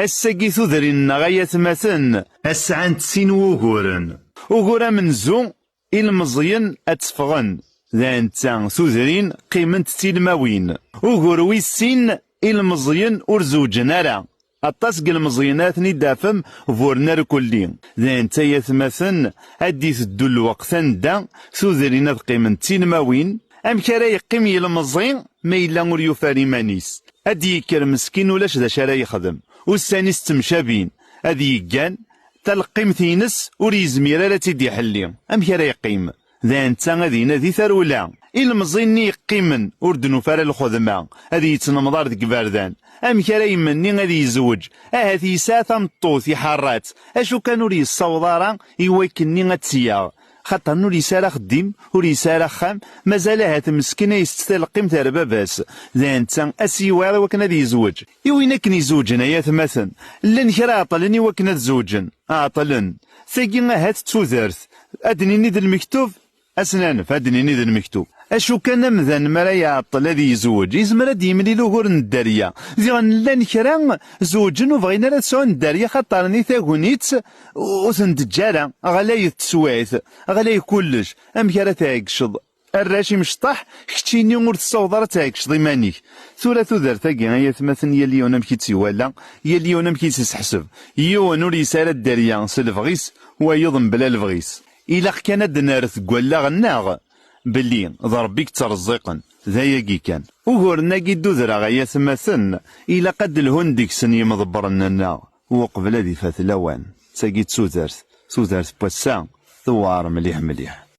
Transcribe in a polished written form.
الساقي ثذرين غاية مثن أسعان تسين وغورن وغورا منزو المزيان أتفغن ذا انتا ثذرين قيمة تيلماوين وغور ويسين المزيان ورزوجنارا الطاسق المزينات ندافم فورنا كلين ذا انتا يثمثن أدي تدو الوقت دا ثذرين قيمة تيلماوين أم كرا يقيم يلمزين ما إلا ور يفاري مانيس أدي يكر مسكين ولاش ذا شرا يخدم والساني ستمشابين أدي يقان تلقيم ثينس وريزميرا لا تدي حلي أم كرا يقيم ذا انتا غادي نادي ثرولا المزين يقيمن وردنو فارا الخدمة هذي يتنمضار ديك باردان أم كرا يمني غادي يزوج هذي ساعة مطوث يحرات أشو كانوا لي الصوضارة يويكني غتسيا خاطر نور يسارا خديم ور يسارا خام مازال هات مسكينه يستلقيم تاع باباس ذا انت اسيوار وكنا ذي يزوج يوين كن يزوجنا يا ثمثن لن كرا عطلني وكنا تزوجن عطلن ثقي هات تودرت ادني نيد المكتوب اسنان فادني نيد المكتوب اشو كان مذن مرا يعطل الذي يزوج يزمر ديملي له الداريه زين لان كرا زوجن وبغينا لا تسون الداريه خاطرني ثاغونيت وثندجاله غلاي تسويت غلاي كلش ام كرا تاكشض الراشي مشطح كتشيني ور تصوضر تاكشض مانيك ثورة ثذر ثاقي هي ثمثن يلي يونم كي تسوالا يلي يونم كي تسحسب يون ور يسال الداريه سلفغيس ويضم بلا الفغيس الا كان دنارث قولا غناغ بلي ضربيك ترزقن ذايقي كان وغورنا كيدو ذرا غايا ثمثن إلا قد الهندك سن يمضبرننا وقبل ذي فات لوان تاقي تسوزرت بوسان ثوار مليح مليح.